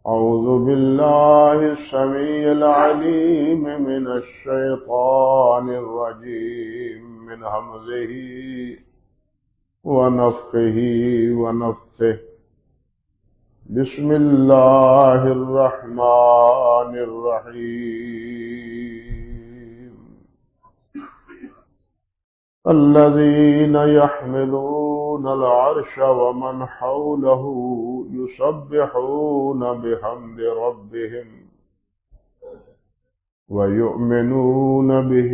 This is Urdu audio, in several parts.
أعوذ بالله السميع العليم من الشيطان الرجيم من همزه ونفخه ونفثه بسم الله الرحمن الرحيم الذين يحملون العرش ومن حوله يسبحون بحمد ربهم ويؤمنون به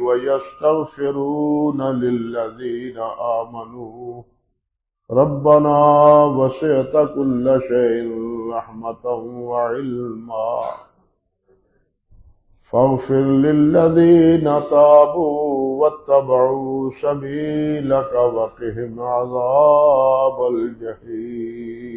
ويستغفرون للذين آمنوا ربنا وسعت كل شيء رحمة وعلما فاغفر للذين تابوا واتبعوا سبيلك وقهم عذاب الجحيم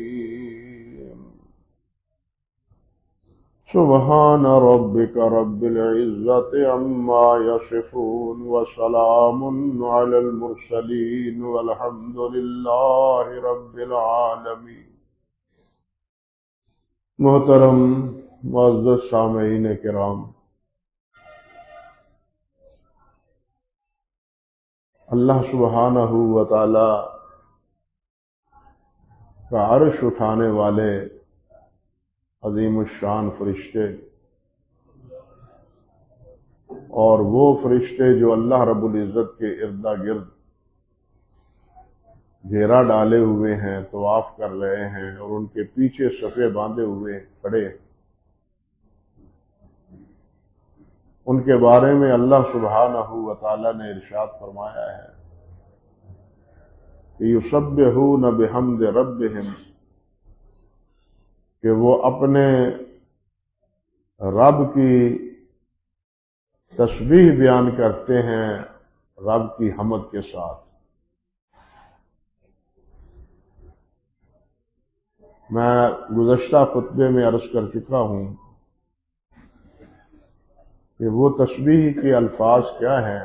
سبحان ربك رب العزة عما يصفون وسلام على المرسلين والحمد لله رب العالمين۔ محترم معزز سامعین کرام، اللہ سبحانہ و تعالی کا عرش اٹھانے والے عظیم الشان فرشتے اور وہ فرشتے جو اللہ رب العزت کے ارد گرد گھیرا ڈالے ہوئے ہیں، طواف کر رہے ہیں اور ان کے پیچھے صفے باندھے ہوئے کھڑے، ان کے بارے میں اللہ سبحانہ و تعالی نے ارشاد فرمایا ہے کہ یسبحون بحمد ربہم، کہ وہ اپنے رب کی تسبیح بیان کرتے ہیں رب کی حمد کے ساتھ۔ میں گزشتہ خطبے میں عرض کر چکا ہوں کہ وہ تسبیح کے الفاظ کیا ہیں،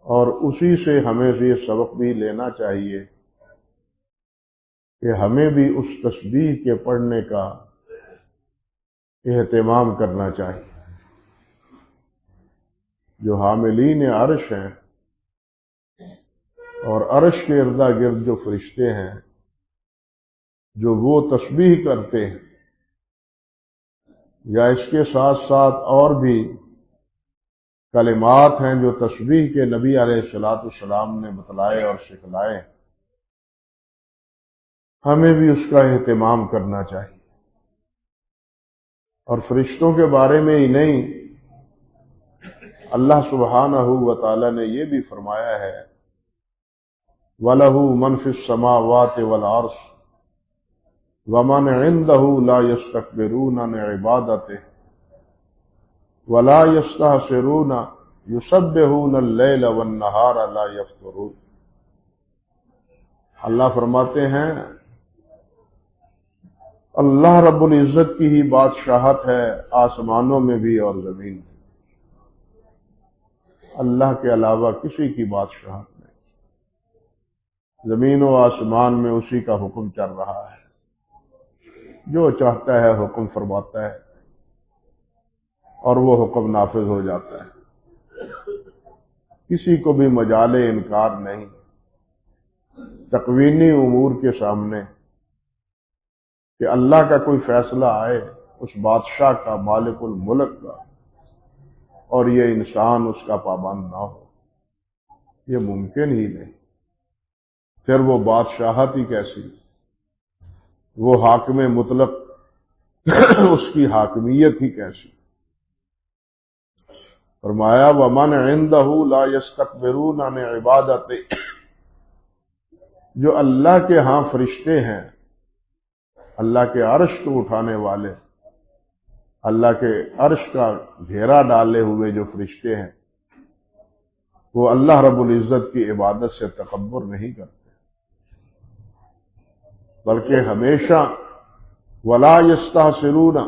اور اسی سے ہمیں یہ سبق بھی لینا چاہیے کہ ہمیں بھی اس تسبیح کے پڑھنے کا اہتمام کرنا چاہیے۔ جو حاملین عرش ہیں اور عرش کے ارد گرد جو فرشتے ہیں جو وہ تسبیح کرتے ہیں، یا اس کے ساتھ ساتھ اور بھی کلمات ہیں جو تسبیح کے نبی علیہ السلام نے بتلائے اور سکھلائے، ہمیں بھی اس کا اہتمام کرنا چاہیے۔ اور فرشتوں کے بارے میں ہی نہیں، اللہ سبحانہ و تعالی نے یہ بھی فرمایا ہے وَلَهُ مَنْ فِي السَّمَاوَاتِ وَالْأَرْضِ وَمَنْ عِنْدَهُ لَا يَسْتَكْبِرُونَ عَنْ عِبَادَتِهِ وَلَا يَسْتَحْسِرُونَ يُسَبِّحُونَ اللَّيْلَ وَالنَّهَارَ لَا يَفْتُرُونَ۔ اللہ فرماتے ہیں اللہ رب العزت کی ہی بادشاہت ہے آسمانوں میں بھی اور زمین میں، اللہ کے علاوہ کسی کی بادشاہت نہیں، زمین و آسمان میں اسی کا حکم چل رہا ہے، جو چاہتا ہے حکم فرماتا ہے اور وہ حکم نافذ ہو جاتا ہے، کسی کو بھی مجال انکار نہیں تکوینی امور کے سامنے کہ اللہ کا کوئی فیصلہ آئے، اس بادشاہ کا، مالک الملک کا، اور یہ انسان اس کا پابند نہ ہو، یہ ممکن ہی نہیں۔ پھر وہ بادشاہت ہی کیسی، وہ حاکم مطلق اس کی حاکمیت ہی کیسی۔ فرمایا وَمَنْ عِنْدَهُ لَا يَسْتَكْبِرُونَ عَنْ عِبَادَتِهِ، جو اللہ کے ہاں فرشتے ہیں، اللہ کے عرش کو اٹھانے والے، اللہ کے عرش کا گھیرا ڈالے ہوئے جو فرشتے ہیں، وہ اللہ رب العزت کی عبادت سے تکبر نہیں کرتے، بلکہ ہمیشہ وَلَا يَسْتَحْسِرُونَ،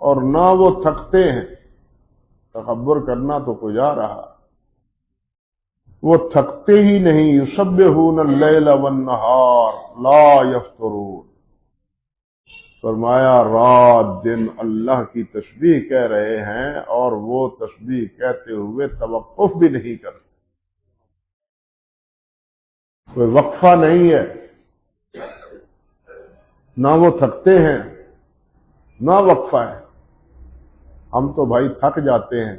اور نہ وہ تھکتے ہیں۔ تکبر کرنا تو کجا رہا، وہ تھکتے ہی نہیں، یسبحون اللیل والنہار لا یفترون، فرمایا رات دن اللہ کی تسبیح کہہ رہے ہیں، اور وہ تسبیح کہتے ہوئے توقف بھی نہیں کرتے، کوئی وقفہ نہیں ہے، نہ وہ تھکتے ہیں نہ وقفہ ہے۔ ہم تو بھائی تھک جاتے ہیں،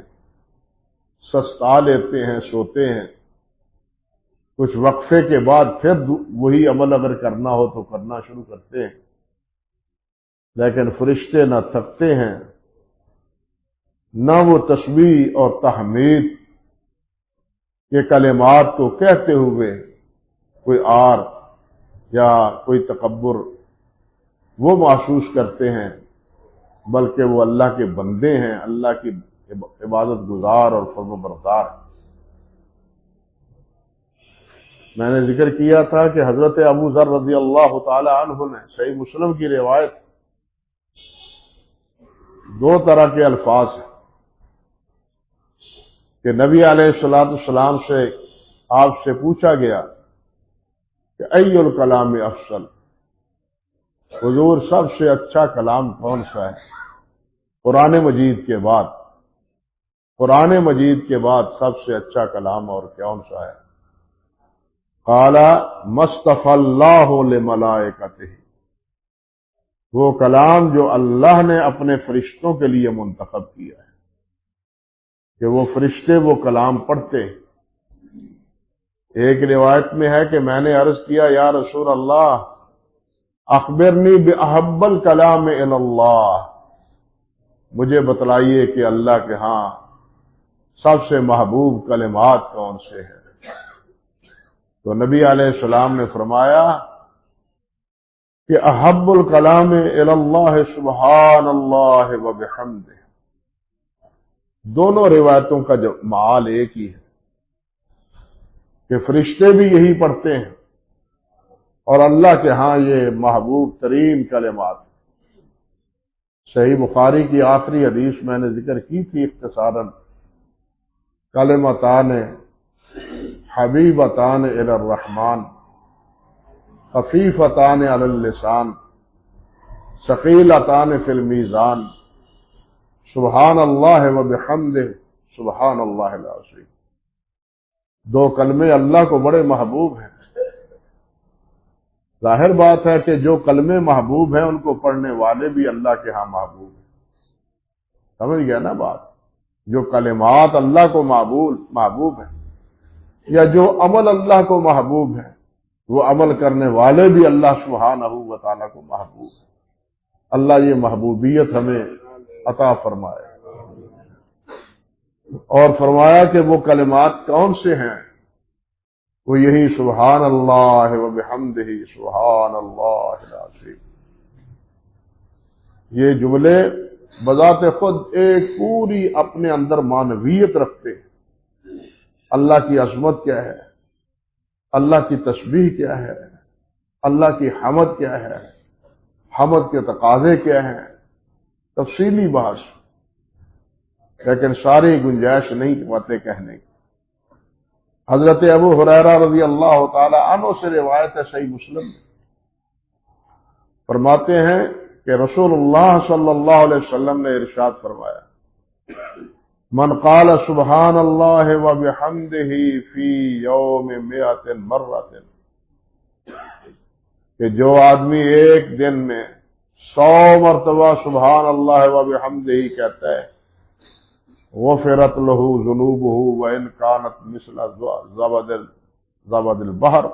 سستا لیتے ہیں، سوتے ہیں، کچھ وقفے کے بعد پھر وہی عمل اگر کرنا ہو تو کرنا شروع کرتے ہیں، لیکن فرشتے نہ تھکتے ہیں، نہ وہ تسبیح اور تحمید کے کلمات کو کہتے ہوئے کوئی آر یا کوئی تکبر وہ محسوس کرتے ہیں، بلکہ وہ اللہ کے بندے ہیں، اللہ کی عبادت گزار اور فرم بردار ہیں۔ میں نے ذکر کیا تھا کہ حضرت ابو ذر رضی اللہ تعالی عنہ نے صحیح مسلم کی روایت، دو طرح کے الفاظ ہیں کہ نبی علیہ السلام سے آپ سے پوچھا گیا کہ ای الکلام افضل، حضور سب سے اچھا کلام کون سا ہے قرآن مجید کے بعد؟ قرآن مجید کے بعد سب سے اچھا کلام اور کون سا ہے؟ قال مصطفی اللہ لملائکتہ، وہ کلام جو اللہ نے اپنے فرشتوں کے لیے منتخب کیا ہے، کہ وہ فرشتے وہ کلام پڑھتے ہیں۔ ایک روایت میں ہے کہ میں نے عرض کیا یا رسول اللہ اخبرنی باحب الکلام الی اللہ، مجھے بتلائیے کہ اللہ کے ہاں سب سے محبوب کلمات کون سے ہیں؟ تو نبی علیہ السلام نے فرمایا کہ احب الکلام الی اللہ سبحان اللہ وبحمدہ۔ دونوں روایتوں کا جو معال ایک ہی ہے کہ فرشتے بھی یہی پڑھتے ہیں، اور اللہ کے ہاں یہ محبوب ترین کلمات۔ صحیح بخاری کی آخری حدیث میں نے ذکر کی تھی اختصاراً، کلمتان حبیبتان الی الرحمن خفیفتان علی اللسان ثقیلتان فی المیزان سبحان اللہ وبحمدہ سبحان اللہ العظیم۔ دو کلمے اللہ کو بڑے محبوب ہیں۔ ظاہر بات ہے کہ جو کلمے محبوب ہیں ان کو پڑھنے والے بھی اللہ کے ہاں محبوب ہیں۔ سمجھ گیا نا بات؟ جو کلمات اللہ کو محبوب ہیں، یا جو عمل اللہ کو محبوب ہے، وہ عمل کرنے والے بھی اللہ سبحانہ و تعالیٰ کو محبوب ہیں۔ اللہ یہ محبوبیت ہمیں عطا فرمائے۔ اور فرمایا کہ وہ کلمات کون سے ہیں؟ وہ یہی سبحان اللہ وبحمدہ سبحان اللہ العظیم۔ یہ جملے بذات خود ایک پوری اپنے اندر معنویت رکھتے ہیں۔ اللہ کی عظمت کیا ہے، اللہ کی تسبیح کیا ہے، اللہ کی حمد کیا ہے، حمد کے تقاضے کیا ہیں، تفصیلی بحث، لیکن ساری گنجائش نہیں پاتے کہنے کی۔ حضرت ابو ہریرہ رضی اللہ تعالی عنہ سے روایت ہے صحیح مسلم میں، فرماتے ہیں کہ رسول اللہ صلی اللہ علیہ وسلم نے ارشاد فرمایا من قال سبحان اللہ وبحمدہ فی یوم مئۃ مرۃ، کہ جو آدمی ایک دن میں 100 مرتبہ سبحان اللہ وبحمدہ کہتا ہے غفرت لہ ذنوبہ وان کانت مثل زبد البحر،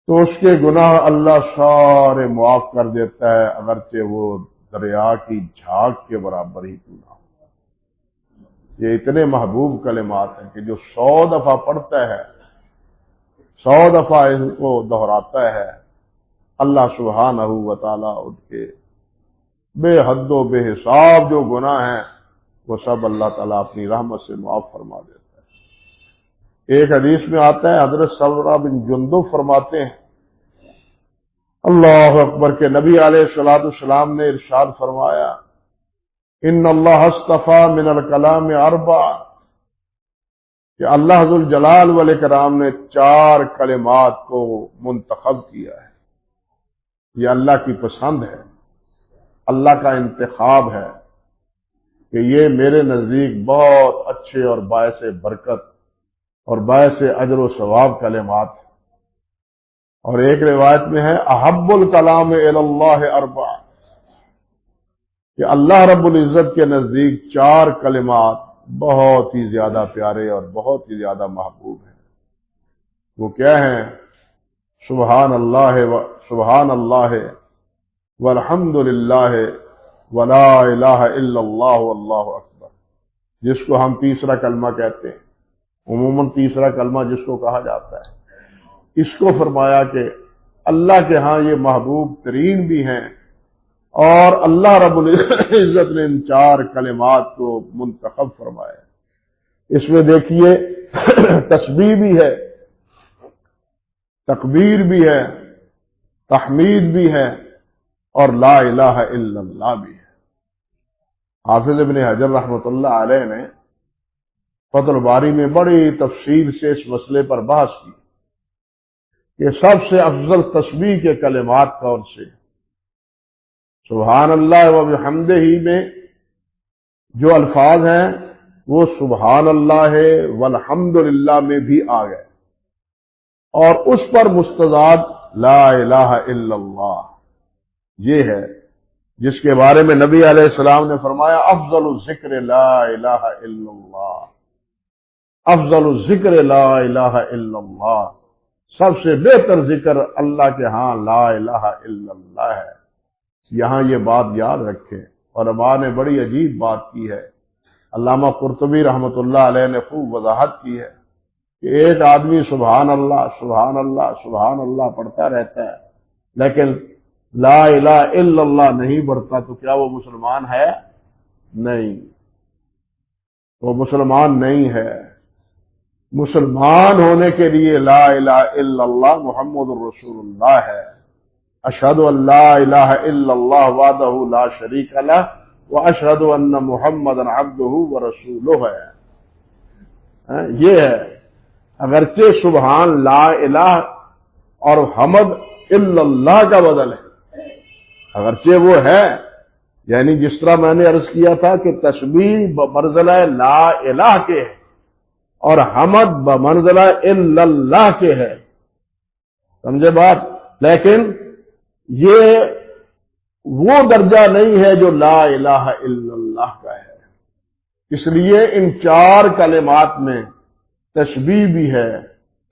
تو اس کے گناہ اللہ سارے معاف کر دیتا ہے، اگرچہ وہ دریا کی جھاگ کے برابر ہی کیوں نہ ہو۔ یہ اتنے محبوب کلمات ہیں کہ جو 100 دفعہ پڑھتا ہے، 100 دفعہ ان کو دہراتا ہے، اللہ سبحانہ و تعالیٰ ان کے بے حد و بے حساب جو گناہ ہیں وہ سب اللہ تعالیٰ اپنی رحمت سے معاف فرما دیتا ہے۔ ایک حدیث میں آتا ہے، حضرت سمرہ بن جندب فرماتے ہیں اللہ اکبر کہ نبی علیہ السلام نے ارشاد فرمایا ان اللہ اصطفیٰ من الکلام اربع، کہ اللہ ذوالجلال والاکرام نے 4 کلمات کو منتخب کیا ہے۔ یہ اللہ کی پسند ہے، اللہ کا انتخاب ہے کہ یہ میرے نزدیک بہت اچھے اور باعث برکت اور باعث اجر و ثواب کلمات ہیں۔ اور ایک روایت میں ہے احب الکلام الی اللہ اربع، کہ اللہ رب العزت کے نزدیک 4 کلمات بہت ہی زیادہ پیارے اور بہت ہی زیادہ محبوب ہیں۔ وہ کیا ہیں؟ سبحان اللہ والحمد للہ ولا الہ الا اللہ واللہ اکبر، جس کو ہم تیسرا کلمہ کہتے ہیں، عموماً تیسرا کلمہ جس کو کہا جاتا ہے، اس کو فرمایا کہ اللہ کے ہاں یہ محبوب ترین بھی ہیں، اور اللہ رب العزت نے ان 4 کلمات کو منتخب فرمایا۔ اس میں دیکھیے تسبیح بھی ہے، تکبیر بھی ہے، تحمید بھی ہے، اور لا الہ الا اللہ بھی ہے۔ حافظ ابن حجر رحمۃ اللہ علیہ نے فتح الباری میں بڑی تفصیل سے اس مسئلے پر بحث کی کہ سب سے افضل تسبیح کے کلمات کون سے؟ سبحان اللہ و بحمدہ میں جو الفاظ ہیں وہ سبحان اللہ والحمد للہ میں بھی آ گئے، اور اس پر مستضاد لا الہ الا اللہ یہ ہے، جس کے بارے میں نبی علیہ السلام نے فرمایا افضل الذکر لا الہ الا اللہ، افضل الذکر لا الہ الا اللہ، سب سے بہتر ذکر اللہ کے ہاں لا الہ الا اللہ ہے۔ یہاں یہ بات یاد رکھیں، علماء نے بڑی عجیب بات کی ہے، علامہ قرطبی رحمۃ اللہ علیہ نے خوب وضاحت کی ہے کہ ایک آدمی سبحان اللہ سبحان اللہ سبحان اللہ پڑھتا رہتا ہے لیکن لا الہ الا اللہ نہیں پڑھتا، تو کیا وہ مسلمان ہے؟ نہیں، وہ مسلمان نہیں ہے۔ مسلمان ہونے کے لیے لا الہ الا اللہ محمد الرسول اللہ ہے۔ اشہد ان لا الہ الا اللہ وحدہ لا شریک لہ واشہد ان محمدا عبدہ ورسولہ ہے۔ یہ ہے، اگرچہ سبحان لا الہ اور حمد الا اللہ کا بدل ہے، اگرچہ وہ ہے، یعنی جس طرح میں نے عرض کیا تھا کہ تسبیح بمنزلہ لا الہ کے ہے اور حمد بمنزلہ الا اللہ کے ہے، سمجھے بات؟ لیکن یہ وہ درجہ نہیں ہے جو لا الہ الا اللہ کا ہے۔ اس لیے ان 4 کلمات میں تسبیح بھی ہے،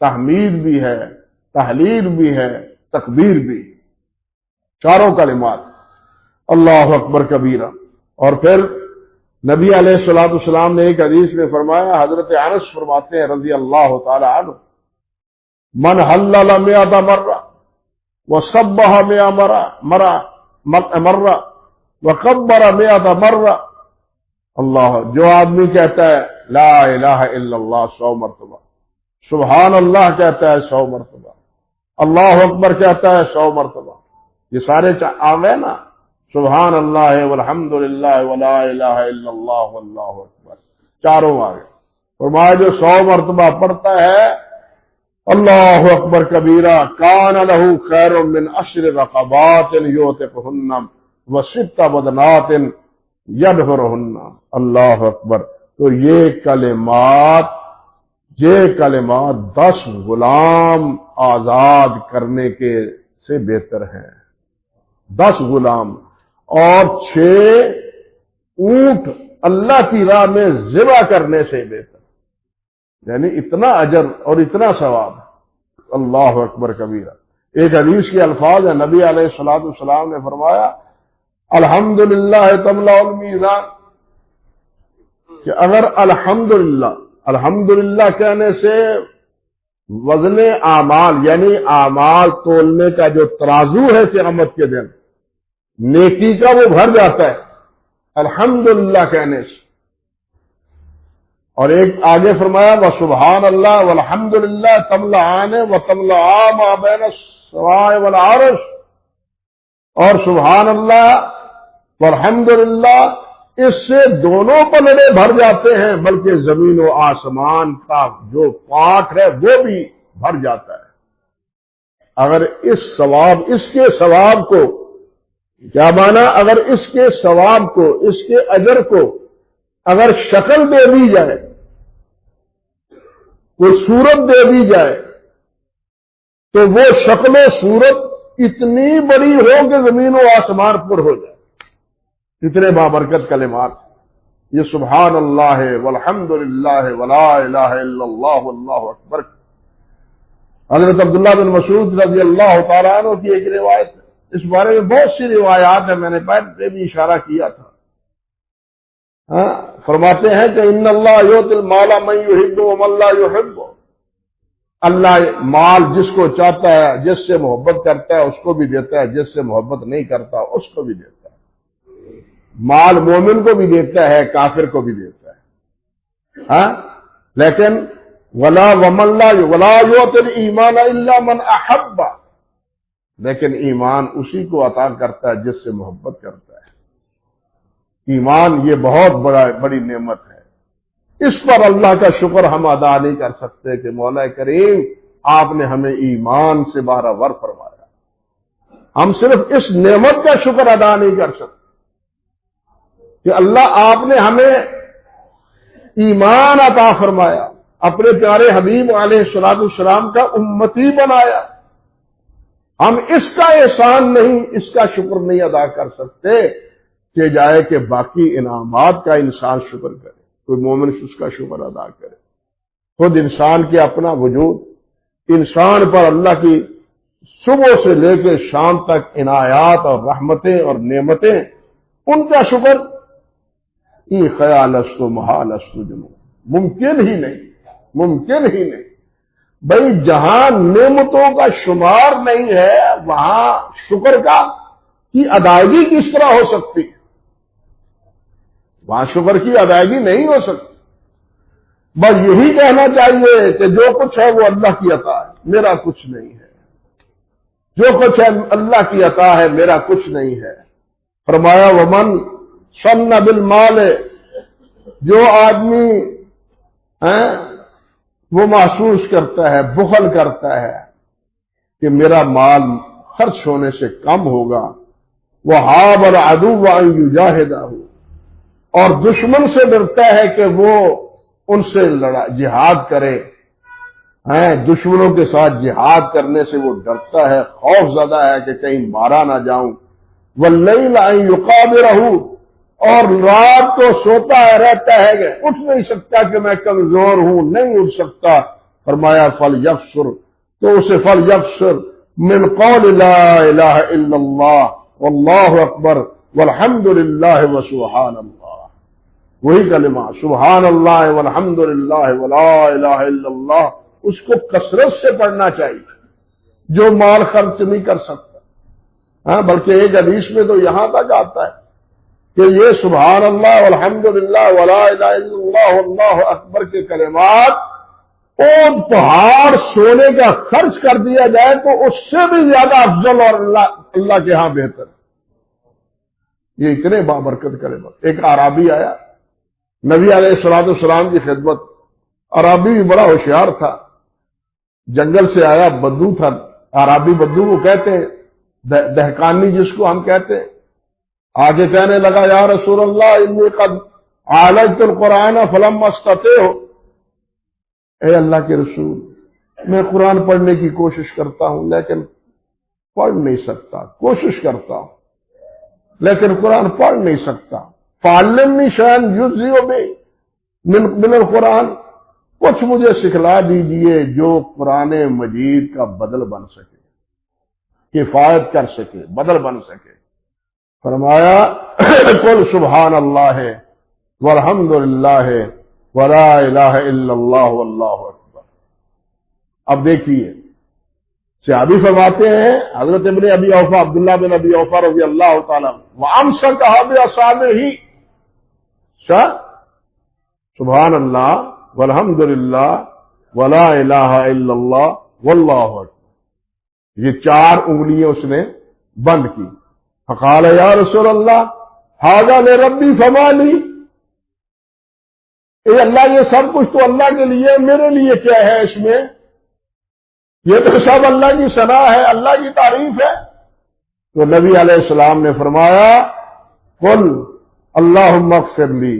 تحمید بھی ہے، تحلیل بھی ہے، تکبیر بھی، چاروں کلمات اللہ اکبر کبیرہ۔ اور پھر نبی علیہ الصلوۃ والسلام نے ایک حدیث میں فرمایا، حضرت انس فرماتے ہیں رضی اللہ تعالی عنہ، من حلل 100 مرہ وسبح 100 مرہ وکبر 100 مرہ، اللہ، جو آدمی کہتا ہے لا الہ الا اللہ 100 مرتبہ، سبحان اللہ کہتا ہے 100 مرتبہ، اللہ اکبر کہتا ہے 100 مرتبہ، یہ سارے آ گئے نا، سبحان اللہ والحمد للہ ولا الہ الا اللہ واللہ اکبر، چاروں آ گئے۔ فرمایا جو 100 مرتبہ پڑھتا ہے اللہ اکبر کبیرہ کان لہ خیر من 10 رقبات یعتقہن و6 بدنات یدہرہن، اللہ اکبر۔ تو یہ کلمات 10 غلام آزاد کرنے کے سے بہتر ہیں، 10 غلام، اور 6 اونٹ اللہ کی راہ میں ذبح کرنے سے بہتر، یعنی اتنا اجر اور اتنا ثواب، اللہ اکبر کبیرہ۔ ایک حدیث کے الفاظ ہیں، نبی علیہ الصلوۃ والسلام نے فرمایا الحمدللہ تملأ المیزان، کہ اگر الحمدللہ کہنے سے وزن اعمال یعنی اعمال تولنے کا جو ترازو ہے قیامت کے دن نیکی کا وہ بھر جاتا ہے الحمدللہ کہنے سے۔ اور ایک آگے فرمایا وسبحان اللہ والحمدللہ تملأان وتملأ ما بین السماء والعرش، اور سبحان اللہ والحمدللہ اس سے دونوں پلڑے بھر جاتے ہیں، بلکہ زمین و آسمان کا جو پاٹ ہے وہ بھی بھر جاتا ہے۔ اگر اس کے ثواب کو کیا مانا، اگر اس کے ثواب کو، اس کے اجر کو اگر شکل دے دی جائے، کوئی صورت دے دی جائے، تو وہ شکل و صورت اتنی بڑی ہو کہ زمین و آسمان پر ہو جائے. اتنے بابرکت کلمات. یہ سبحان اللہ والحمد للہ ولا الہ الا اللہ واللہ اکبر. حضرت عبداللہ بن مسعود رضی اللہ تعالیٰ عنہ کی ایک روایت ہے، اس بارے میں بہت سی روایات ہیں، میں نے پہلے بھی اشارہ کیا تھا. فرماتے ہیں کہ ان اللہ یؤتی المال من یحب ومن لا یحب. اللہ مال جس کو چاہتا ہے، جس سے محبت کرتا ہے اس کو بھی دیتا ہے، جس سے محبت نہیں کرتا اس کو بھی دیتا ہے. مال مومن کو بھی دیتا ہے، کافر کو بھی دیتا ہے. لیکن ولا یؤتی الایمان الا من احب. لیکن ایمان اسی کو عطا کرتا ہے جس سے محبت کرتا ہے. ایمان یہ بہت بڑی نعمت ہے. اس پر اللہ کا شکر ہم ادا نہیں کر سکتے کہ مولا کریم آپ نے ہمیں ایمان سے باراور فرمایا. ہم صرف اس نعمت کا شکر ادا نہیں کر سکتے کہ اللہ آپ نے ہمیں ایمان عطا فرمایا، اپنے پیارے حبیب علیہ الصلوۃ والسلام کا امتی بنایا. ہم اس کا احسان نہیں، اس کا شکر نہیں ادا کر سکتے کہ جائے کہ باقی انعامات کا انسان شکر کرے، کوئی مومن اس کا شکر ادا کرے. خود انسان کے اپنا وجود، انسان پر اللہ کی صبح سے لے کے شام تک عنایات اور رحمتیں اور نعمتیں، ان کا شکر ای خیال است و محال است جنو، ممکن ہی نہیں. بھئی جہاں نعمتوں کا شمار نہیں ہے وہاں شکر کی ادائیگی کس طرح ہو سکتی؟ وہاں شکر کی ادائیگی نہیں ہو سکتی. بس یہی کہنا چاہیے کہ جو کچھ ہے وہ اللہ کی عطا ہے، میرا کچھ نہیں ہے. جو کچھ ہے اللہ کی عطا ہے، میرا کچھ نہیں ہے. فرمایا ومن سن بالمال. جو آدمی وہ محسوس کرتا ہے، بخل کرتا ہے کہ میرا مال خرچ ہونے سے کم ہوگا، وَحَابَ الْعَدُوَّ أَن يُجَاهِدَهُ. اور دشمن سے ڈرتا ہے کہ وہ ان سے جہاد کرے. دشمنوں کے ساتھ جہاد کرنے سے وہ ڈرتا ہے، خوف زدہ ہے کہ کہیں مارا نہ جاؤں. وَاللَّيْلَ أَن يُقَابِرَهُ. اور رات کو سوتا رہتا ہے کہ اٹھ نہیں سکتا کہ میں کمزور ہوں، نہیں اٹھ سکتا. فرمایا فَلْيَبْصُرْ. تو اسے فَلْيَبْصُرْ من قول لا الہ الا اللہ واللہ اکبر والحمد للہ وسبحان اللہ. وہی کلمہ سبحان اللہ والحمد للہ ولا الہ الا اللہ، اس کو کثرت سے پڑھنا چاہیے جو مال خرچ نہیں کر سکتا. بلکہ ایک حدیث میں تو یہاں تک آتا ہے کہ یہ سبحان اللہ والحمد للہ ولا الہ الا اللہ واللہ اکبر کے کلمات اونٹ پہاڑ سونے کا خرچ کر دیا جائے تو اس سے بھی زیادہ افضل اور اللہ کے ہاں بہتر. یہ اتنے بابرکت کلمات. ایک اعرابی آیا نبی علیہ الصلوۃ والسلام کی خدمت. اعرابی بھی بڑا ہوشیار تھا، جنگل سے آیا، بدو تھا. اعرابی بدو کو کہتے ہیں، دہقانی جس کو ہم کہتے ہیں. آگے کہنے لگا یا رسول اللہ انی قد عالجت القرآن فلم استطیع. اے اللہ کے رسول، میں قرآن پڑھنے کی کوشش کرتا ہوں لیکن پڑھ نہیں سکتا، کوشش کرتا ہوں لیکن قرآن پڑھ نہیں سکتا. فعلمنی شیئا یجزی بی من القرآن. کچھ مجھے سکھلا دیجئے جو قرآن مجید کا بدل بن سکے، کفایت کر سکے، بدل بن سکے. فرمایا قل سبحان اللہ والحمد للہ ولا الہ الا اللہ واللہ اکبر. اب دیکھیے صحابی فرماتے ہیں حضرت ابن ابی اوفا عبداللہ بن ابی اوفا رضی اللہ تعالیٰ وَأَمْسَكَهَا بِأَصَابِعِهِ. سبحان اللہ والحمد للہ ولا الہ الا اللہ واللہ اکبر. یہ 4 انگلیاں اس نے بند کی. فقال یا رسول اللہ ھذا لربی فما لی. اے اللہ یہ سب کچھ تو اللہ کے لیے، میرے لیے کیا ہے اس میں؟ یہ تو سب اللہ کی ثنا ہے، اللہ کی تعریف ہے۔ تو نبی علیہ السلام نے فرمایا قل اللہم اغفر لی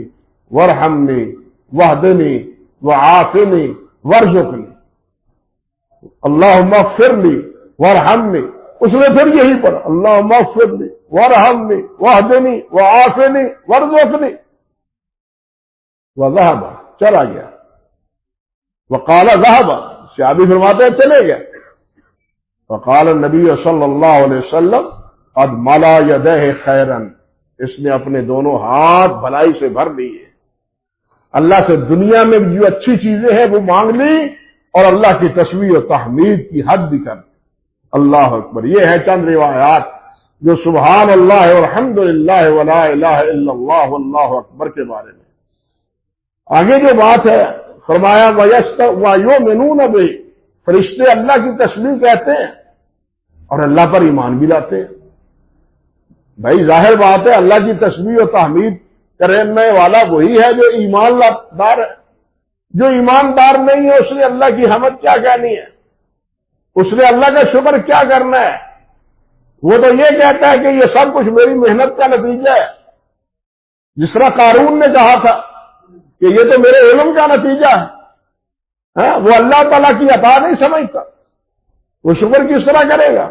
وارحمنی واہدنی وعافنی وارزقنی، اللہم اغفر لی وارحمنی، اس نے پھر یہی پڑھا اللہم اغفر لی وارحمنی واہدنی وعافنی وارزقنی، وذهب، چلا گیا، وقال ذهب، صحابی فرماتے ہیں چلے گئے، وقال النبی صلی اللہ علیہ وسلم قد ملا یدیہ خیرا، اس نے اپنے دونوں ہاتھ بھلائی سے بھر لیے، اللہ سے دنیا میں جو اچھی چیزیں ہیں وہ مانگ لی اور اللہ کی تسبیح و تحمید کی حد بھی کر، اللہ اکبر۔ یہ ہے چند روایات جو سبحان اللہ والحمد للہ ولا الہ الا اللہ واللہ اکبر کے بارے میں۔ آگے جو بات ہے فرمایا وَيُؤْمِنُونَ بِهِ، فرشتے اللہ کی تسبیح کہتے ہیں اور اللہ پر ایمان بھی لاتے ہیں۔ بھائی ظاہر بات ہے اللہ کی تسبیح و تحمید کرنے والا وہی ہے جو ایمان دار ہے، جو ایماندار نہیں ہے اس نے اللہ کی حمد کیا کہنی ہے، اس نے اللہ کا شکر کیا کرنا ہے؟ وہ تو یہ کہتا ہے کہ یہ سب کچھ میری محنت کا نتیجہ ہے، جس طرح قارون نے کہا تھا کہ یہ تو میرے علم کا نتیجہ ہے، وہ اللہ تعالیٰ کی عطا نہیں سمجھتا، وہ شکر کس طرح کرے گا؟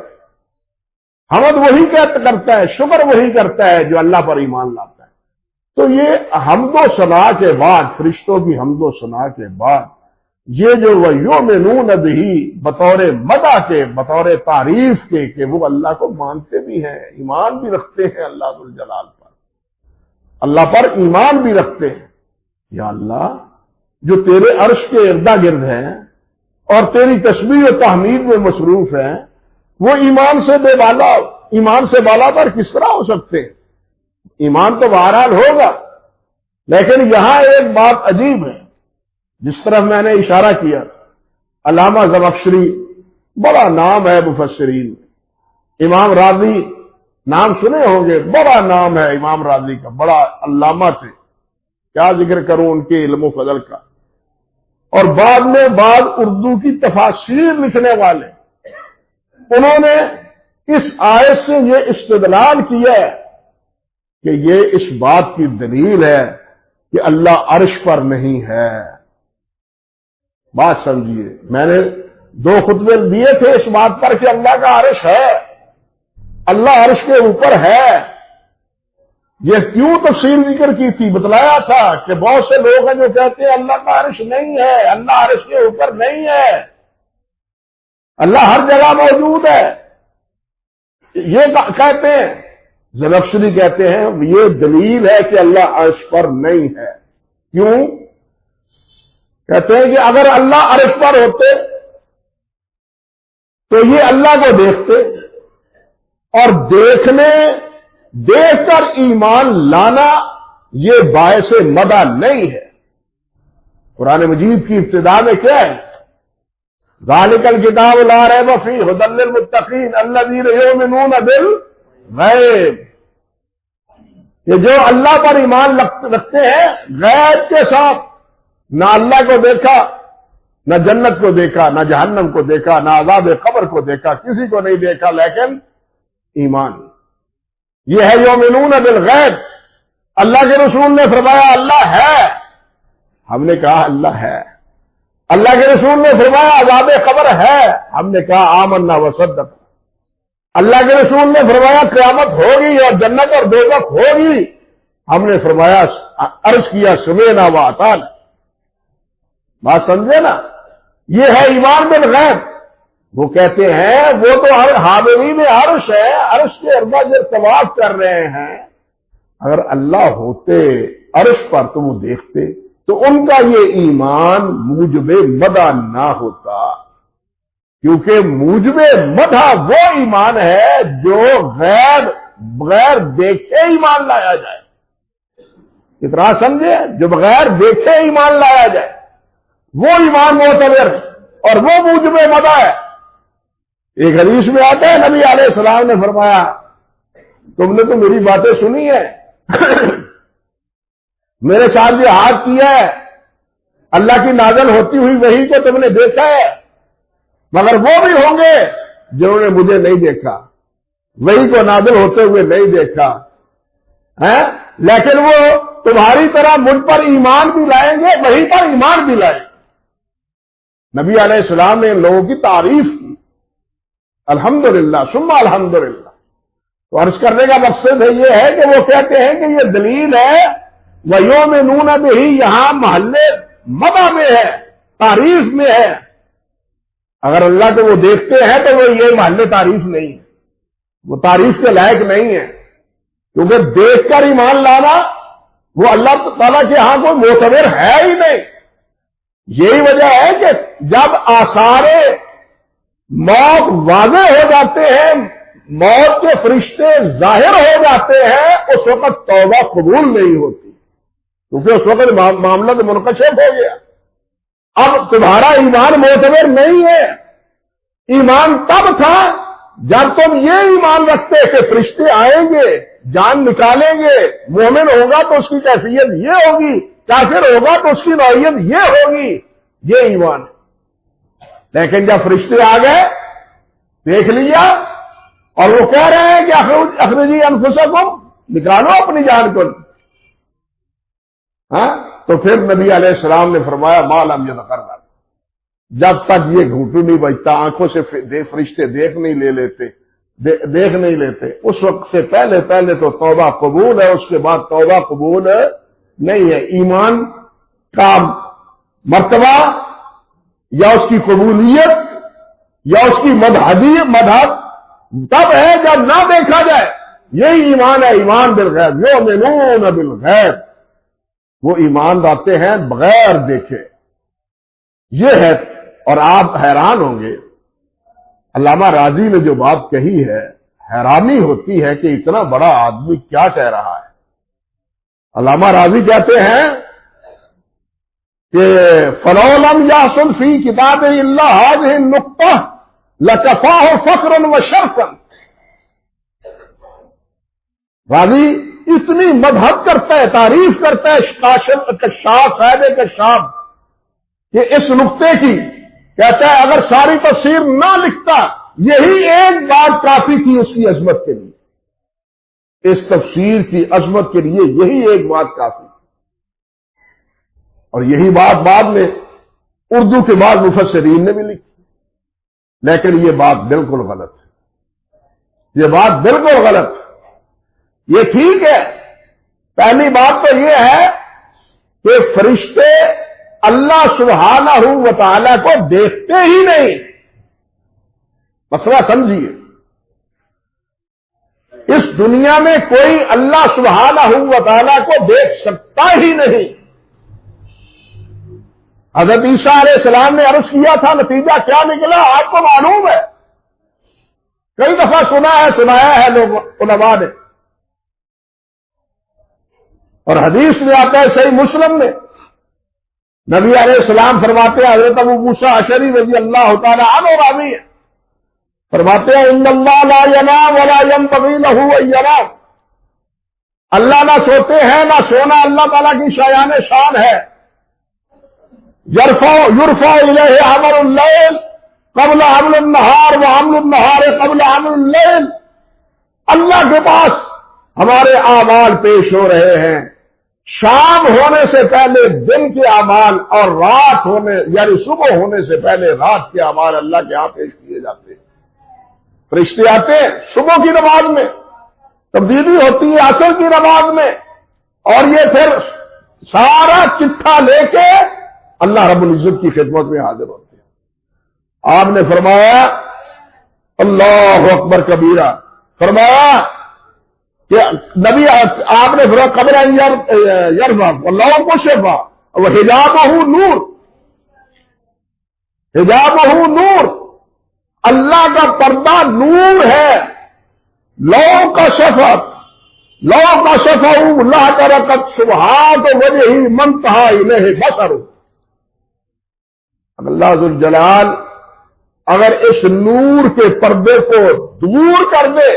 حمد وہی کرتا ہے، شکر وہی کرتا ہے جو اللہ پر ایمان لاتا ہے۔ تو یہ حمد و ثنا کے بعد، فرشتوں کی حمد و ثنا کے بعد، یہ جو وَيُؤْمِنُونَ بِهِ بطور مدح کے، بطور تعریف کے کہ وہ اللہ کو مانتے بھی ہیں، ایمان بھی رکھتے ہیں اللہ ذوالجلال پر، اللہ پر ایمان بھی رکھتے ہیں۔ یا اللہ جو تیرے عرش کے اردا گرد ہیں اور تیری تسبیح و تحمید میں مصروف ہیں، وہ ایمان سے بے بالا، ایمان سے بالا تر کس طرح ہو سکتے ہیں؟ ایمان تو بہرحال ہوگا، لیکن یہاں ایک بات عجیب ہے، جس طرف میں نے اشارہ کیا، علامہ زمخشری بڑا نام ہے مفسرین، امام راضی نام سنے ہوں گے، بڑا نام ہے امام راضی کا، بڑا علامہ تھے، کیا ذکر کروں ان کے علم و فضل کا، اور بعد میں بعض اردو کی تفاسیر لکھنے والے، انہوں نے اس آیت سے یہ استدلال کیا ہے کہ یہ اس بات کی دلیل ہے کہ اللہ عرش پر نہیں ہے۔ بات سمجھیے، میں نے 2 خطبے دیے تھے اس بات پر کہ اللہ کا عرش ہے، اللہ عرش کے اوپر ہے۔ یہ کیوں تفصیل ذکر کی تھی، بتلایا تھا کہ بہت سے لوگ ہیں جو کہتے ہیں اللہ کا عرش نہیں ہے، اللہ عرش کے اوپر نہیں ہے، اللہ ہر جگہ موجود ہے، یہ کہتے ہیں۔ زمخشری کہتے ہیں یہ دلیل ہے کہ اللہ عرش پر نہیں ہے۔ کیوں؟ کہتے ہیں کہ اگر اللہ عرش پر ہوتے تو یہ اللہ کو دیکھتے، اور دیکھ کر ایمان لانا یہ باعث مدح نہیں ہے۔ قرآن مجید کی ابتدا میں کیا ہے؟ ذالک الکتاب لا ریب فیہ ھدی للمتقین الذین یؤمنون بالغیب، کہ جو اللہ پر ایمان رکھتے ہیں غیب کے ساتھ، نہ اللہ کو دیکھا، نہ جنت کو دیکھا، نہ جہنم کو دیکھا، نہ عذاب قبر کو دیکھا، کسی کو نہیں دیکھا، لیکن ایمان، یہ ہے یؤمنون بالغیب۔ اللہ کے رسول نے فرمایا اللہ ہے، ہم نے کہا اللہ ہے۔ اللہ کے رسول نے فرمایا عذاب قبر ہے، ہم نے کہا آمنا وصدق۔ اللہ کے رسول نے فرمایا قیامت ہوگی اور جنت اور دوزخ ہوگی، ہم نے فرمایا عرض کیا سمعنا واطعنا۔ بات سمجھے نا؟ یہ ہے ایمان بالغیب۔ وہ کہتے ہیں وہ تو حاملین عرش ہے، عرش کے ارد گرد طواف کر رہے ہیں، اگر اللہ ہوتے عرش پر تو وہ دیکھتے، تو ان کا یہ ایمان موجب مدح نہ ہوتا، کیونکہ موجب مدح وہ ایمان ہے جو بغیر دیکھے ایمان لایا جائے۔ اتنا سمجھے؟ جو بغیر دیکھے ایمان لایا جائے وہ ایمان معتبر ہے اور وہ موجب مدح ہے۔ ایک حدیث میں آتا ہے نبی علیہ السلام نے فرمایا تم نے تو میری باتیں سنی ہے، میرے ساتھ جہاد کیا ہے، اللہ کی نازل ہوتی ہوئی وحی کو تم نے دیکھا ہے، مگر وہ بھی ہوں گے جنہوں نے مجھے نہیں دیکھا، وہی کو نازل ہوتے ہوئے نہیں دیکھا ہے، لیکن وہ تمہاری طرح مجھ پر ایمان بھی لائیں گے، وہی پر ایمان بھی لائیں گے۔ نبی علیہ السلام نے ان لوگوں کی تعریف کی، الحمدللہ ثم الحمدللہ۔ تو عرض کرنے کا مقصد یہ ہے کہ وہ کہتے ہیں کہ یہ دلیل ہے وَيُؤْمِنُونَ بِهِ، یہاں محلے مدح میں ہے، تعریف میں ہے۔ اگر اللہ کو وہ دیکھتے ہیں تو وہ یہ محل تعریف نہیں ہے، وہ تعریف کے لائق نہیں ہے، کیونکہ دیکھ کر ایمان لانا وہ اللہ تعالیٰ کے ہاں کوئی معتبر ہے ہی نہیں۔ یہی وجہ ہے کہ جب آثار موت واضح ہو جاتے ہیں، موت کے فرشتے ظاہر ہو جاتے ہیں، اس وقت توبہ قبول نہیں ہوتی، کیونکہ اس وقت معاملہ تو منکشف ہو گیا۔ اب تمہارا ایمان معتبر نہیں ہے۔ ایمان تب تھا جب تم یہ ایمان رکھتے کہ فرشتے آئیں گے، جان نکالیں گے، مومن ہوگا تو اس کی کیفیت یہ ہوگی، کافر ہوگا تو اس کی نوعیت یہ ہوگی، یہ ایمان ہے۔ لیکن جب فرشتے آ گئے، دیکھ لیا، اور وہ کہہ رہے ہیں کہ اخرجی انفسکم، نکالو اپنی جان کو، ہاں، تو پھر نبی علیہ السلام نے فرمایا ما لم یتقرر، جب تک یہ گھوٹو نہیں بجتا، آنکھوں سے فرشتے دیکھ نہیں لیتے، اس وقت سے پہلے تو توبہ قبول ہے، اس کے بعد توبہ قبول نہیں ہے۔ ایمان کا مرتبہ یا اس کی قبولیت یا اس کی مدحت تب ہے جب نہ دیکھا جائے، یہی ایمان ہے، ایمان بالغیب، یؤمنون بالغیب، وہ ایمان لاتے ہیں بغیر دیکھے، یہ ہے۔ اور آپ حیران ہوں گے، علامہ راضی نے جو بات کہی ہے، حیرانی ہوتی ہے کہ اتنا بڑا آدمی کیا کہہ رہا ہے۔ علامہ راضی کہتے ہیں کہ فَلَوْ لَمْ يَحْصُلْ فِي كِتَابِ إِلَّا هَذِهِ النُّقْطَةُ لَكَفَاهُ فَخْرًا وَشَرْفًا۔ راضی اتنی مدحت کرتا ہے، تعریف کرتا ہے کشاف، صاحب کشاف، کہ اس نقطے کی کہتا ہے اگر ساری تفسیر نہ لکھتا، یہی ایک بات کافی تھی اس کی عظمت کے لیے، اس تفسیر کی عظمت کے لیے یہی ایک بات کافی تھی۔ اور یہی بات بعد میں اردو کے بعد مفسرین نے بھی لکھی، لیکن یہ بات بالکل غلط ہے، یہ بات بالکل غلط ہے۔ یہ ٹھیک ہے، پہلی بات تو یہ ہے کہ فرشتے اللہ سبحانہ و تعالی کو دیکھتے ہی نہیں، مسئلہ سمجھیے۔ اس دنیا میں کوئی اللہ سبحانہ و تعالی کو دیکھ سکتا ہی نہیں۔ حضرت عیسیٰ علیہ السلام نے عرض کیا تھا، نتیجہ کیا نکلا آپ کو معلوم ہے، کئی دفعہ سنایا ہے لوگ علماء نے، اور حدیث میں آتا ہے صحیح مسلم میں، نبی علیہ السلام فرماتے ہیں، حضرت ابو موسیٰ اشعری رضی اللہ تعالی عنہ راوی ہے، فرماتے ہیں ان اللہ لا ینام ولا ينبغي له ان ینام، اللہ نہ سوتے ہیں نہ سونا اللہ تعالیٰ کی شایان شان ہے۔ یرفع الیہ عمل اللیل قبل عمل النہار وعمل النہار قبل عمل اللیل، اللہ کے پاس ہمارے اعمال پیش ہو رہے ہیں، شام ہونے سے پہلے دن کے اعمال، اور رات ہونے یعنی صبح ہونے سے پہلے رات کے اعمال اللہ کے ہاں پیش کیے جاتے ہیں۔ فرشتے آتے ہیں صبح کی نماز میں، تبدیلی ہوتی ہے عصر کی نماز میں، اور یہ پھر سارا چٹھا لے کے اللہ رب العزت کی خدمت میں حاضر ہوتے ہیں۔ آپ نے فرمایا اللہ اکبر کبیرہ، فرمایا کہ نبی آپ نے فرمایا قبل ان یرفع واللہ کشفا وحجابہ نور، حجابہ نور، اللہ کا پردہ نور ہے، لو کا شفت اللہ ترکت سبحات وجہی منتہا الیہ بصر، اللہ ذو الجلال اگر اس نور کے پردے کو دور کر دے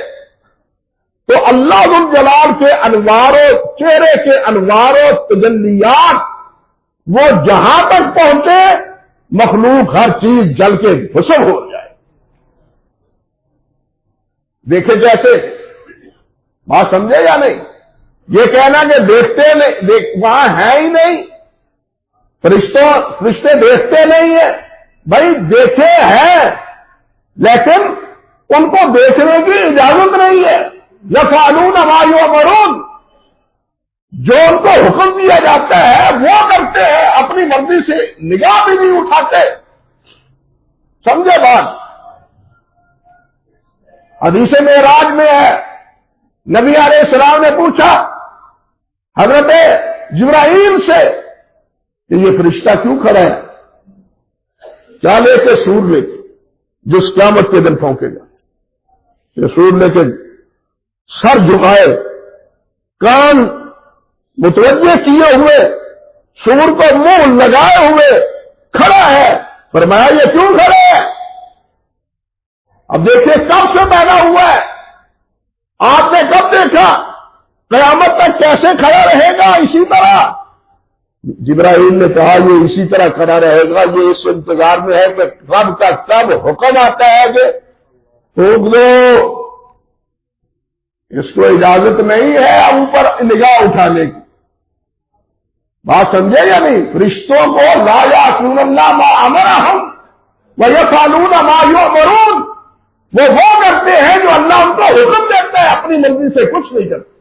تو اللہ ذو الجلال کے انواروں، چہرے کے انواروں تجلیات وہ جہاں تک پہنچے مخلوق ہر چیز جل کے بھسم ہو جائے. دیکھے کیسے؟ بات سمجھے یا نہیں؟ یہ کہنا کہ دیکھتے نہیں، وہاں ہے ہی نہیں، فرشتے دیکھتے نہیں ہیں. بھائی دیکھے ہیں لیکن ان کو دیکھنے کی اجازت نہیں ہے. یفعلون ما یؤمرون، جو ان کو حکم دیا جاتا ہے وہ کرتے ہیں، اپنی مرضی سے نگاہ بھی نہیں اٹھاتے. سمجھے بات؟ حدیث معراج میں ہے، نبی علیہ السلام نے پوچھا حضرت جبرائیل سے کہ یہ فرشتہ کیوں کھڑا ہے؟ کیا لے کے؟ سور لے کے، جس قیامت کے دن پھونکے گا. یہ سور لے کے سر جھکائے، کان متوجہ کیے ہوئے، سور کو منہ لگائے ہوئے کھڑا ہے. فرمایا یہ کیوں کھڑا ہے؟ اب دیکھیے کب سے پیدا ہوا ہے، آپ نے کب دیکھا؟ قیامت تک کیسے کھڑا رہے گا اسی طرح؟ جبرائیل نے کہا یہ اسی طرح کھڑا رہے گا، یہ اس انتظار میں ہے کہ رب کا کب حکم آتا ہے کہ پھونک دو. اس کو اجازت نہیں ہے اب اوپر نگاہ اٹھانے کی. بات سمجھے یا نہیں؟ فرشتوں کو لا یعصون اللہ ما امرہم ویفعلون ما یؤمرون، وہ کرتے ہیں جو اللہ ان کو حکم دیتا ہے، اپنی مرضی سے کچھ نہیں کرتے.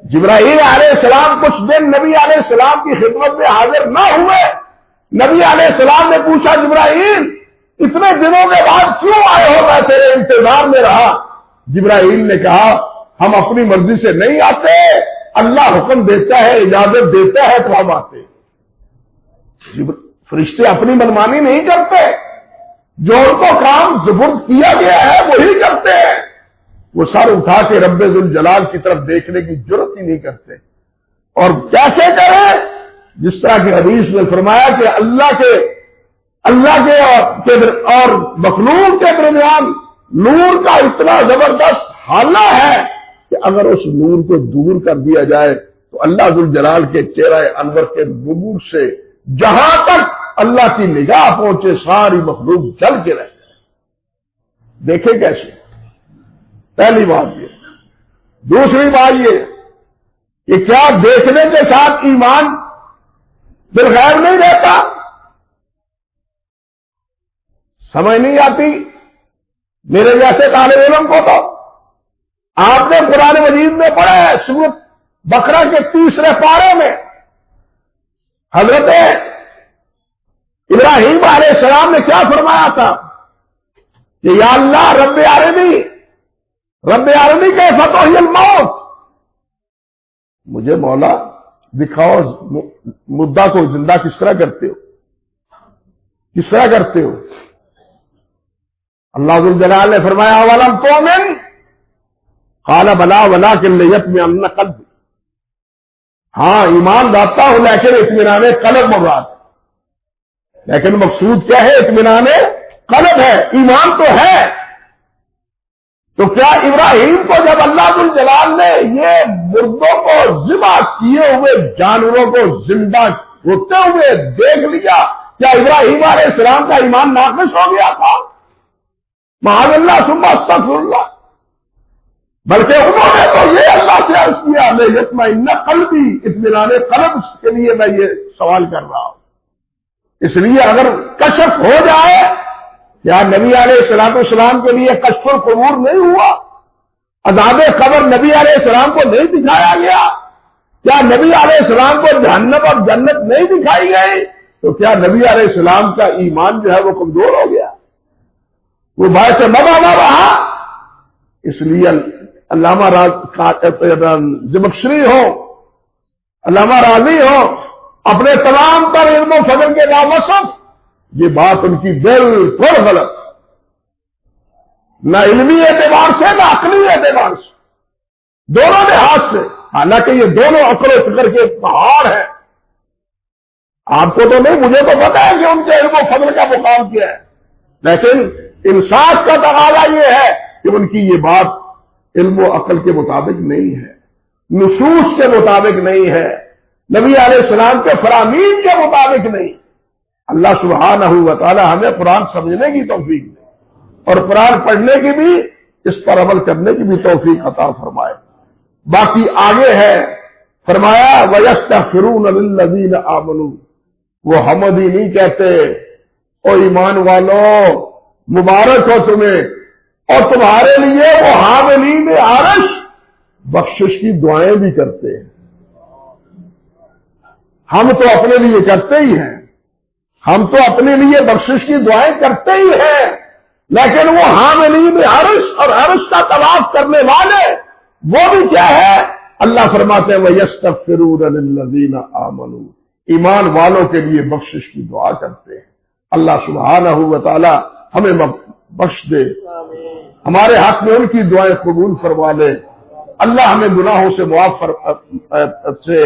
جبرائیل علیہ السلام کچھ دن نبی علیہ السلام کی خدمت میں حاضر نہ ہوئے. نبی علیہ السلام نے پوچھا جبرائیل اتنے دنوں کے بعد کیوں آئے ہو؟ میں تیرے انتظار میں رہا. جبرائیل نے کہا ہم اپنی مرضی سے نہیں آتے، اللہ حکم دیتا ہے، اجازت دیتا ہے تو ہم آتے. فرشتے اپنی منمانی نہیں کرتے، جو ان کو کام سپرد کیا گیا ہے وہی کرتے ہیں. وہ سر اٹھا کے رب ذوالجلال کی طرف دیکھنے کی جرات ہی نہیں کرتے. اور کیسے کریں؟ جس طرح کی حدیث میں فرمایا کہ اللہ کے اور مخلوق کے درمیان نور کا اتنا زبردست حالہ ہے کہ اگر اس نور کو دور کر دیا جائے تو اللہ ذوالجلال کے چہرہ انور کے نور سے جہاں تک اللہ کی نگاہ پہنچے ساری مخلوق جل کے رہ جائے. دیکھیں کیسے؟ پہلی بات یہ. دوسری بات یہ کہ کیا دیکھنے کے ساتھ ایمان بالغیب نہیں رہتا؟ سمجھ نہیں آتی میرے جیسے طالب علم کو. تو آپ نے قرآن مجید میں پڑھا ہے سورۃ بقرہ کے 30 پارے میں حضرت ابراہیم علیہ السلام نے کیا فرمایا تھا کہ یا اللہ رب عالمی کے فتح الموت، مجھے مولا دکھاؤ مدعا کو زندہ کس طرح کرتے ہو، کس طرح کرتے ہو. اللہ ذوالجلال نے فرمایا اولم تؤمن قال بلا ولکن لیطمئن قلبی، ہاں ایمان لاتا ہوں لیکن اطمینان قلب مراد. لیکن مقصود کیا ہے؟ اطمینان قلب ہے، ایمان تو ہے. تو کیا ابراہیم کو جب اللہ ذوالجلال نے یہ مردوں کو ذبح کیے ہوئے جانوروں کو زندہ ہوتے ہوئے دیکھ لیا، کیا ابراہیم علیہ السلام کا ایمان ناقص ہو گیا تھا؟ معاذ اللہ ثم استغفر اللہ. بلکہ انہوں نے تو یہ اللہ سے عرض کیا لیطمئن قلبی، اطمینان قلب کے لیے میں یہ سوال کر رہا ہوں. اس لیے اگر کشف ہو جائے، کیا نبی علیہ السلام کے لیے کشف القبور نہیں ہوا؟ عذاب قبر نبی علیہ السلام کو نہیں دکھایا گیا؟ کیا نبی علیہ السلام کو جہنم اور جنت نہیں دکھائی گئی؟ تو کیا نبی علیہ السلام کا ایمان جو ہے وہ کمزور ہو گیا؟ وہ باعث مبا نہ رہا؟ اس لیے علامہ زمخشری ہو، علامہ راضی ہو، اپنے تمام تر علم و فضل کے ناموصف، یہ بات ان کی بالکل غلط، نہ علمی اعتبار سے نہ عقلی اعتبار سے، دونوں لحاظ سے. حالانکہ یہ دونوں عقل و فکر کے پہاڑ ہیں. آپ کو تو نہیں، مجھے تو پتا ہے کہ ان کے علم و فضل کا مقام کیا ہے، لیکن انصاف کا تقاضا یہ ہے کہ ان کی یہ بات علم و عقل کے مطابق نہیں ہے، نصوص کے مطابق نہیں ہے، نبی علیہ السلام کے فرامین کے مطابق نہیں. اللہ سبحانہ و تعالی ہمیں قرآن سمجھنے کی توفیق دے اور قرآن پڑھنے کی بھی، اس پر عمل کرنے کی بھی توفیق عطا فرمائے۔ باقی آگے ہے، فرمایا وَيَسْتَغْفِرُونَ لِلَّذِينَ آمَنُوا، وہ حمدی نہیں کہتے، او ایمان والو مبارک ہو تمہیں، اور تمہارے لیے وہ حاملین عرش بخشش کی دعائیں بھی کرتے ہیں۔ ہم تو اپنے لیے کرتے ہی ہیں، ہم تو اپنے لیے بخشش کی دعائیں کرتے ہی ہیں، لیکن وہ حاملین عرش اور عرش کا طواف کرنے والے وہ بھی کیا ہے؟ اللہ فرماتے ہیں وَيَسْتَغْفِرُونَ لِلَّذِينَ آمَنُوا، ایمان والوں کے لیے بخشش کی دعا کرتے ہیں۔ اللہ سبحانہ و تعالی ہمیں بخش دے، ہمارے حق میں ان کی دعائیں قبول فرما لے، اللہ ہمیں گناہوں سے معاف سے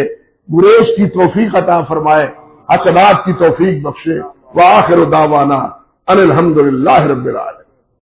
گریز کی توفیق عطا فرمائے، حسنات کی توفیق بخشے۔ وآخر دعوانا ان الحمدللہ رب العالمین۔